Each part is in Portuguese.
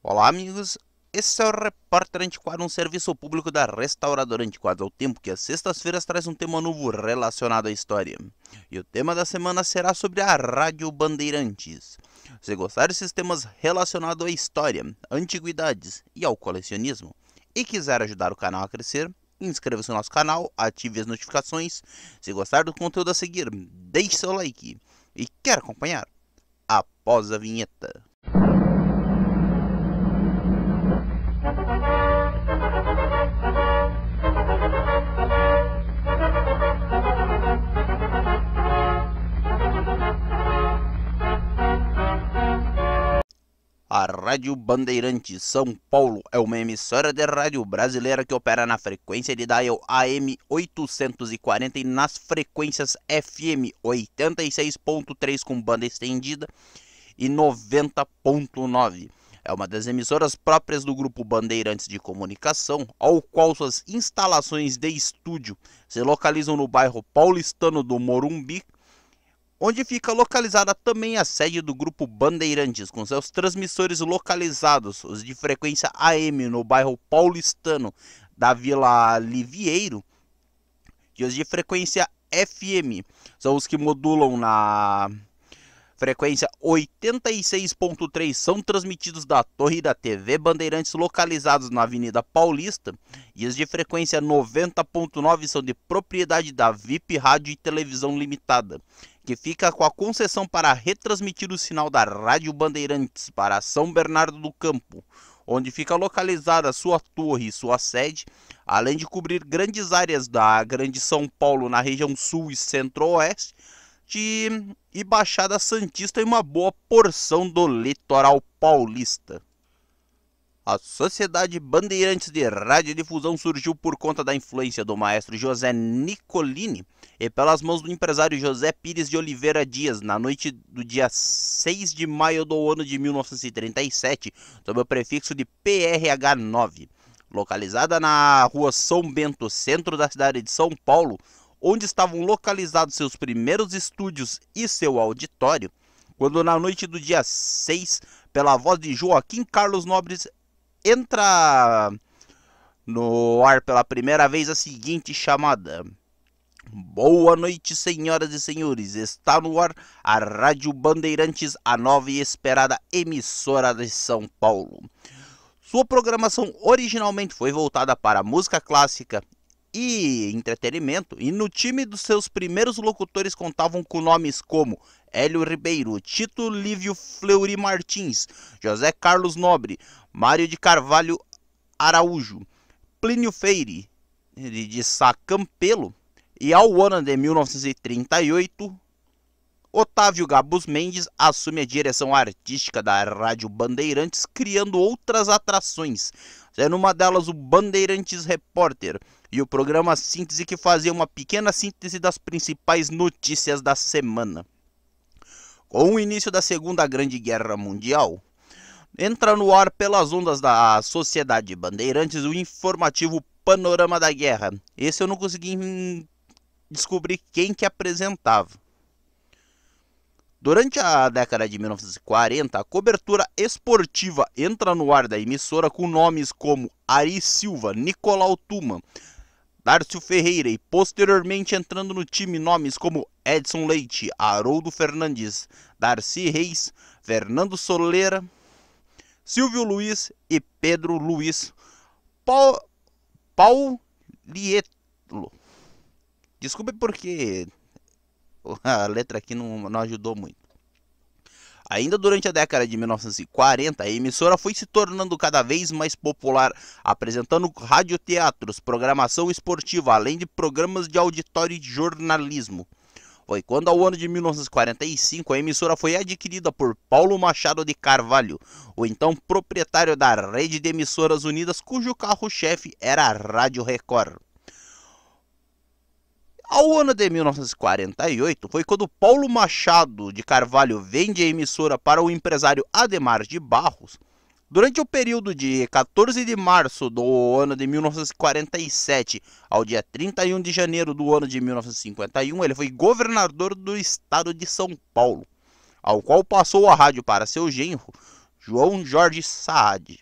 Olá, amigos. Esse é o Repórter Antiquado, um serviço público da Restauradora Antiquados ao Tempo, que às sextas-feiras traz um tema novo relacionado à história. E o tema da semana será sobre a Rádio Bandeirantes. Se gostar desses temas relacionados à história, antiguidades e ao colecionismo, e quiser ajudar o canal a crescer, inscreva-se no nosso canal, ative as notificações. Se gostar do conteúdo a seguir, deixe seu like. E quer acompanhar? Após a vinheta. A Rádio Bandeirantes São Paulo é uma emissora de rádio brasileira que opera na frequência de dial AM 840 e nas frequências FM 86.3 com banda estendida e 90.9. É uma das emissoras próprias do Grupo Bandeirantes de Comunicação, ao qual suas instalações de estúdio se localizam no bairro paulistano do Morumbi, onde fica localizada também a sede do Grupo Bandeirantes, com seus transmissores localizados, os de frequência AM no bairro paulistano da Vila Livieiro, e os de frequência FM são os que modulam na frequência 86.3, são transmitidos da torre da TV Bandeirantes localizados na Avenida Paulista, e os de frequência 90.9 são de propriedade da VIP Rádio e Televisão Limitada, que fica com a concessão para retransmitir o sinal da Rádio Bandeirantes para São Bernardo do Campo, onde fica localizada sua torre e sua sede, além de cobrir grandes áreas da Grande São Paulo na região sul e centro-oeste, e Baixada Santista e uma boa porção do litoral paulista. A Sociedade Bandeirantes de Radiodifusão surgiu por conta da influência do maestro José Nicolini e pelas mãos do empresário José Pires de Oliveira Dias, na noite do dia 6 de maio do ano de 1937, sob o prefixo de PRH9. Localizada na rua São Bento, centro da cidade de São Paulo, onde estavam localizados seus primeiros estúdios e seu auditório, quando na noite do dia 6, pela voz de Joaquim Carlos Nobres, entra no ar pela primeira vez a seguinte chamada: boa noite, senhoras e senhores, está no ar a Rádio Bandeirantes, a nova e esperada emissora de São Paulo. Sua programação originalmente foi voltada para música clássica e entretenimento, e no time dos seus primeiros locutores contavam com nomes como Hélio Ribeiro, Tito Lívio Fleury Martins, José Carlos Nobre, Mário de Carvalho Araújo, Plínio Feire de Sá Campelo, e ao ano de 1938, Otávio Gabus Mendes assume a direção artística da Rádio Bandeirantes, criando outras atrações, sendo uma delas o Bandeirantes Repórter e o programa Síntese, que fazia uma pequena síntese das principais notícias da semana. Com o início da Segunda Grande Guerra Mundial, entra no ar pelas ondas da Sociedade Bandeirantes o informativo Panorama da Guerra. Esse eu não consegui descobrir quem que apresentava. Durante a década de 1940, a cobertura esportiva entra no ar da emissora com nomes como Ari Silva, Nicolau Tuma, Dárcio Ferreira, e posteriormente entrando no time nomes como Edson Leite, Haroldo Fernandes, Darcy Reis, Fernando Soleira, Silvio Luiz e Pedro Luiz Paulietlo. Desculpe porque a letra aqui não ajudou muito. Ainda durante a década de 1940, a emissora foi se tornando cada vez mais popular, apresentando radioteatros, programação esportiva, além de programas de auditório e jornalismo. Foi quando, ao ano de 1945, a emissora foi adquirida por Paulo Machado de Carvalho, o então proprietário da Rede de Emissoras Unidas, cujo carro-chefe era a Rádio Record. Ao ano de 1948, foi quando Paulo Machado de Carvalho vende a emissora para o empresário Ademar de Barros. Durante o período de 14 de março do ano de 1947 ao dia 31 de janeiro do ano de 1951, ele foi governador do estado de São Paulo, ao qual passou a rádio para seu genro, João Jorge Saad.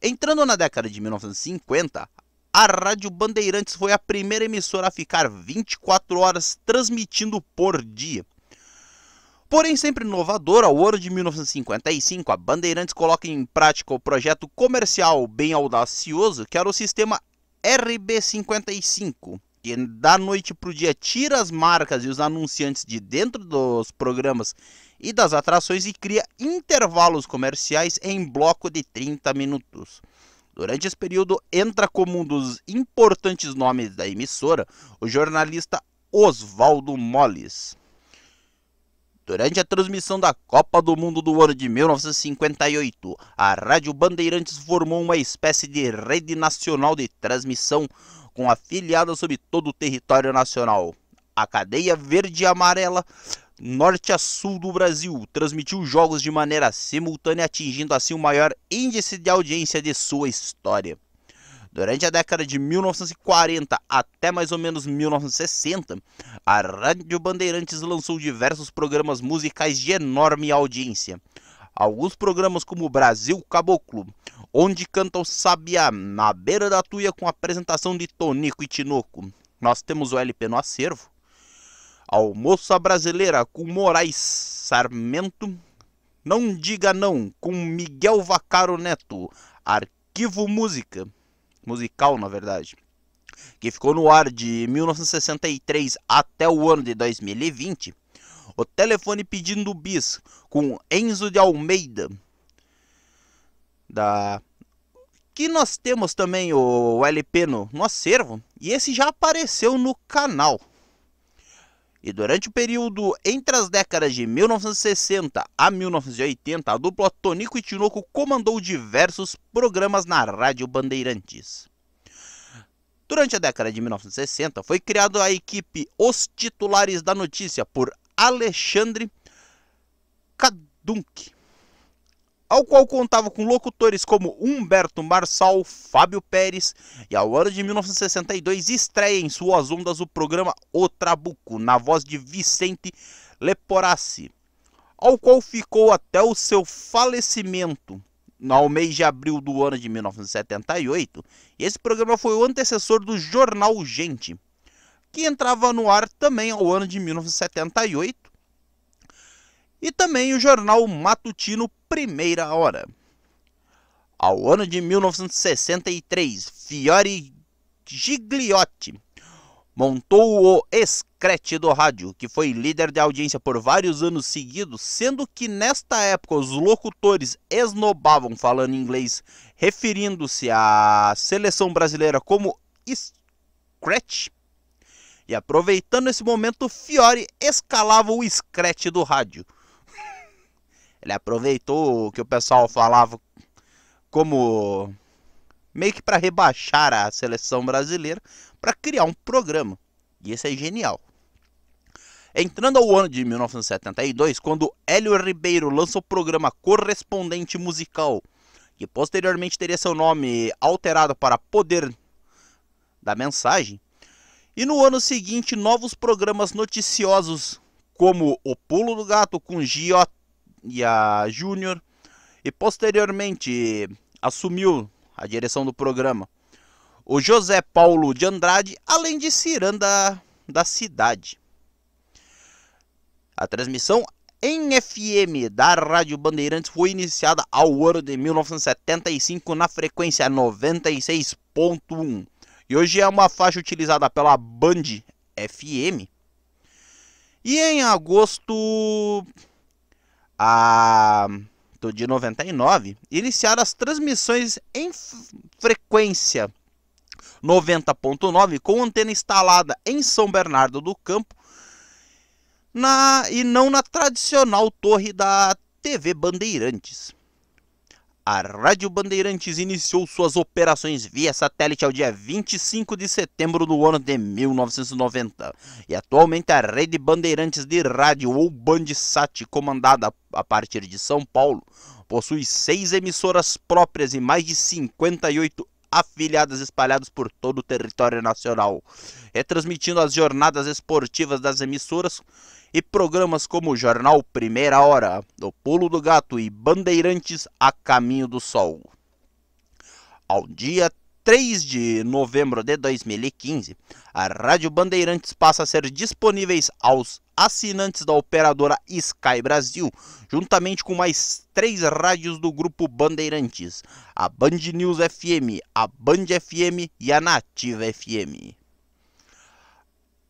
Entrando na década de 1950, a Rádio Bandeirantes foi a primeira emissora a ficar 24 horas transmitindo por dia. Porém, sempre inovadora, ao ano de 1955, a Bandeirantes coloca em prática o projeto comercial bem audacioso, que era o sistema RB55, que da noite para o dia tira as marcas e os anunciantes de dentro dos programas e das atrações e cria intervalos comerciais em bloco de 30 minutos. Durante esse período, entra como um dos importantes nomes da emissora o jornalista Oswaldo Molles. Durante a transmissão da Copa do Mundo do ano de 1958, a Rádio Bandeirantes formou uma espécie de rede nacional de transmissão com afiliadas sobre todo o território nacional. A cadeia verde e amarela, norte a sul do Brasil, transmitiu jogos de maneira simultânea, atingindo assim o maior índice de audiência de sua história. Durante a década de 1940 até mais ou menos 1960, a Rádio Bandeirantes lançou diversos programas musicais de enorme audiência. Alguns programas como Brasil Caboclo, Onde Canta o Sabiá, Na Beira da Tuia, com a apresentação de Tonico e Tinoco. Nós temos o LP no acervo. Almoço à Brasileira, com Moraes Sarmento. Não Diga Não, com Miguel Vaccaro Neto. Arquivo Musical, na verdade, que ficou no ar de 1963 até o ano de 2020. O Telefone Pedindo Bis, com Enzo de Almeida. Que nós temos também o LP no acervo, e esse já apareceu no canal. E durante o período entre as décadas de 1960 a 1980, a dupla Tonico e Tinoco comandou diversos programas na Rádio Bandeirantes. Durante a década de 1960, foi criada a equipe Os Titulares da Notícia por Alexandre Kadunk, ao qual contava com locutores como Humberto Marçal, Fábio Pérez, e ao ano de 1962 estreia em suas ondas o programa O Trabuco, na voz de Vicente Leporassi, ao qual ficou até o seu falecimento no mês de abril do ano de 1978, e esse programa foi o antecessor do Jornal Gente, que entrava no ar também ao ano de 1978, e também o Jornal Matutino Primeira Hora. Ao ano de 1963, Fiore Gigliotti montou o Escrete do Rádio, que foi líder de audiência por vários anos seguidos, sendo que nesta época os locutores esnobavam falando inglês, referindo-se à seleção brasileira como Scratch. E aproveitando esse momento, Fiore escalava o Scratch do rádio. Ele aproveitou o que o pessoal falava como meio que para rebaixar a seleção brasileira, para criar um programa. E isso é genial. Entrando ao ano de 1972, quando Hélio Ribeiro lança o programa Correspondente Musical, que posteriormente teria seu nome alterado para Poder da Mensagem, e no ano seguinte novos programas noticiosos como O Pulo do Gato com Gia Júnior, e posteriormente assumiu a direção do programa o José Paulo de Andrade, além de Ciranda da Cidade. A transmissão em FM da Rádio Bandeirantes foi iniciada ao ano de 1975 na frequência 96.1 e hoje é uma faixa utilizada pela Band FM. E em agosto de 99, iniciaram as transmissões em frequência 90.9 com antena instalada em São Bernardo do Campo e não na tradicional torre da TV Bandeirantes. A Rádio Bandeirantes iniciou suas operações via satélite ao dia 25 de setembro do ano de 1990 e atualmente a Rede Bandeirantes de Rádio ou Bandsat, comandada a partir de São Paulo, possui 6 emissoras próprias e mais de 58 afiliadas espalhadas por todo o território nacional, retransmitindo as jornadas esportivas das emissoras e programas como o Jornal Primeira Hora, O Pulo do Gato e Bandeirantes a Caminho do Sol. Ao dia 3 de novembro de 2015, a Rádio Bandeirantes passa a ser disponíveis aos assinantes da operadora Sky Brasil, juntamente com mais 3 rádios do grupo Bandeirantes, a Band News FM, a Band FM e a Nativa FM.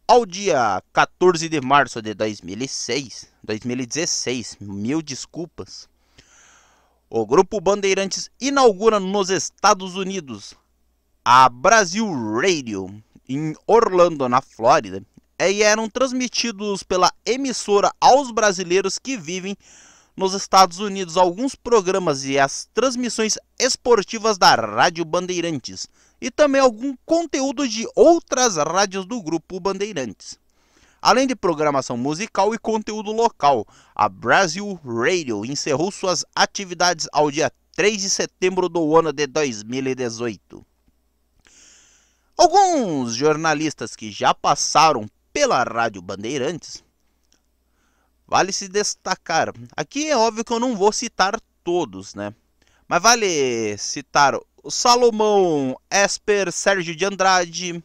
Ao dia 14 de março de 2016, o grupo Bandeirantes inaugura nos Estados Unidos a Brasil Radio, em Orlando, na Flórida, e eram transmitidos pela emissora aos brasileiros que vivem nos Estados Unidos alguns programas e as transmissões esportivas da Rádio Bandeirantes e também algum conteúdo de outras rádios do grupo Bandeirantes. Além de programação musical e conteúdo local, a Brasil Radio encerrou suas atividades ao dia 3 de setembro do ano de 2018. Alguns jornalistas que já passaram pela Rádio Bandeirantes, vale se destacar. Aqui é óbvio que eu não vou citar todos, né? Mas vale citar o Salomão Esper, Sérgio de Andrade,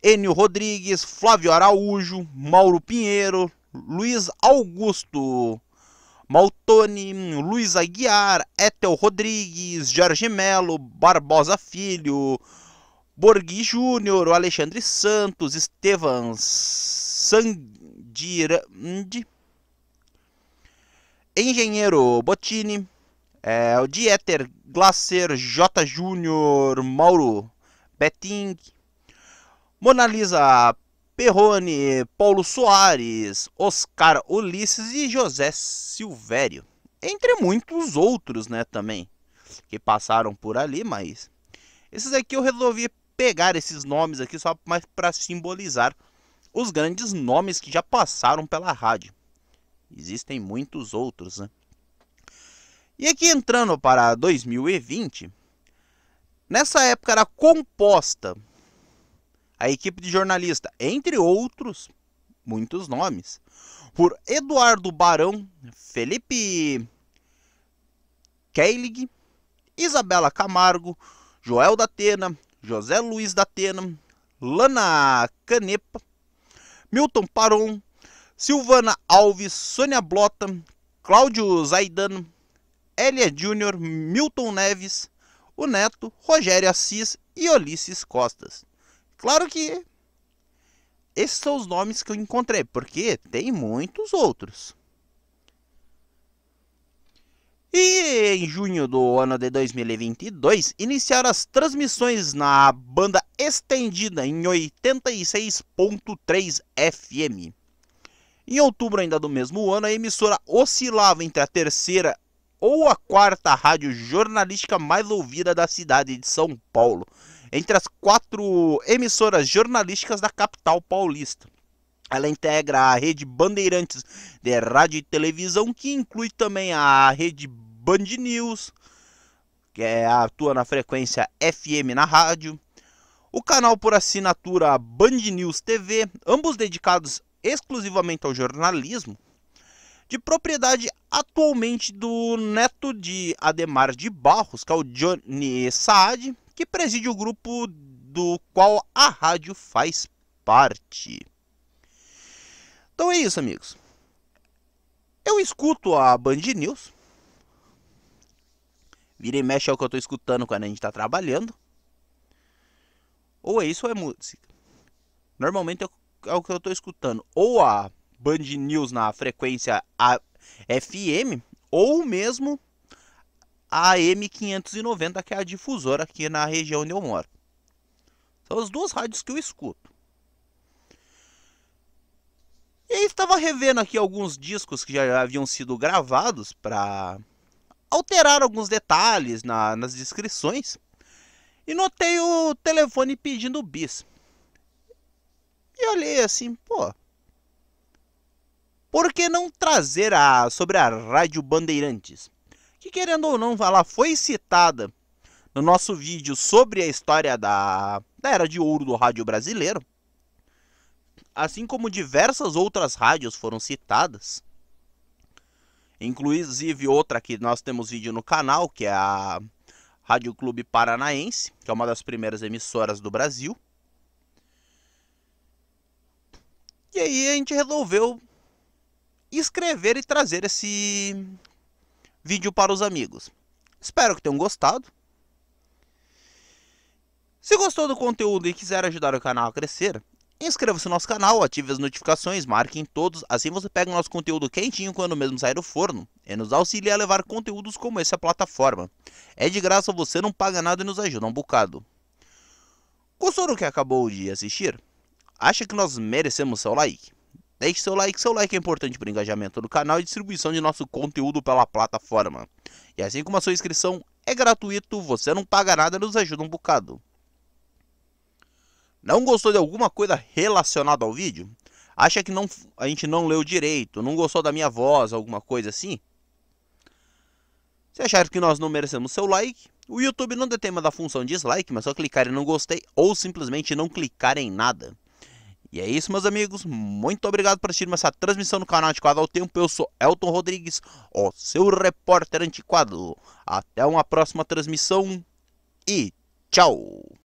Enio Rodrigues, Flávio Araújo, Mauro Pinheiro, Luiz Augusto Maltoni, Luiz Aguiar, Etel Rodrigues, Jorge Melo, Barbosa Filho, Borghi Júnior, Alexandre Santos, Estevan Sandirandi, Engenheiro Bottini, o Dieter Glaser, J. Júnior, Mauro Betting, Monalisa Perrone, Paulo Soares, Oscar Ulisses e José Silvério, entre muitos outros, né, também, que passaram por ali, mas esses aqui eu resolvi pegar esses nomes aqui só mais para simbolizar os grandes nomes que já passaram pela rádio. Existem muitos outros, né? E aqui entrando para 2020, nessa época era composta a equipe de jornalista, entre outros, muitos nomes, por Eduardo Barão, Felipe Keilig, Isabela Camargo, Joel da Atena, José Luiz da Atena, Lana Canepa, Milton Paron, Silvana Alves, Sônia Blota, Cláudio Zaidan, Elia Júnior, Milton Neves, o Neto, Rogério Assis e Ulisses Costas. Claro que esses são os nomes que eu encontrei, porque tem muitos outros. E em junho do ano de 2022, iniciaram as transmissões na banda estendida em 86.3 FM. Em outubro ainda do mesmo ano, a emissora oscilava entre a terceira ou a quarta rádio jornalística mais ouvida da cidade de São Paulo, entre as 4 emissoras jornalísticas da capital paulista. Ela integra a rede Bandeirantes de rádio e televisão, que inclui também a rede Band News, que atua na frequência FM na rádio, o canal por assinatura Band News TV, ambos dedicados exclusivamente ao jornalismo, de propriedade atualmente do neto de Ademar de Barros, que é o Johnny Saad, que preside o grupo do qual a rádio faz parte. Então é isso, amigos. Eu escuto a Band News. Vira e mexe é o que eu estou escutando quando a gente está trabalhando. Ou é isso ou é música. Normalmente é o que eu estou escutando. Ou a Band News na frequência FM, ou mesmo a AM 590, que é a difusora aqui na região onde eu moro. São as duas rádios que eu escuto. E aí estava revendo aqui alguns discos que já haviam sido gravados para alterar alguns detalhes nas descrições. E notei o telefone pedindo bis. E olhei assim, pô, por que não trazer sobre a Rádio Bandeirantes? Que, querendo ou não, ela foi citada no nosso vídeo sobre a história da Era de Ouro do rádio brasileiro, assim como diversas outras rádios foram citadas, inclusive outra que nós temos vídeo no canal, que é a Rádio Clube Paranaense, que é uma das primeiras emissoras do Brasil. E aí a gente resolveu escrever e trazer esse vídeo para os amigos. Espero que tenham gostado. Se gostou do conteúdo e quiser ajudar o canal a crescer, inscreva-se no nosso canal, ative as notificações, marque em todos, assim você pega o nosso conteúdo quentinho quando mesmo sair do forno e nos auxilia a levar conteúdos como esse à plataforma. É de graça, você não paga nada e nos ajuda um bocado. Gostou do que acabou de assistir? Acha que nós merecemos seu like? Deixe seu like é importante para o engajamento do canal e distribuição de nosso conteúdo pela plataforma. E assim como a sua inscrição é gratuito, você não paga nada e nos ajuda um bocado. Não gostou de alguma coisa relacionada ao vídeo? Acha que a gente não leu direito, não gostou da minha voz, alguma coisa assim? Se achar que nós não merecemos seu like, o YouTube não detém mais a função dislike, mas só clicar em não gostei ou simplesmente não clicar em nada. E é isso, meus amigos, muito obrigado por assistir essa transmissão no canal Antiquado ao Tempo. Eu sou Elton Rodrigues, o seu repórter antiquado. Até uma próxima transmissão e tchau!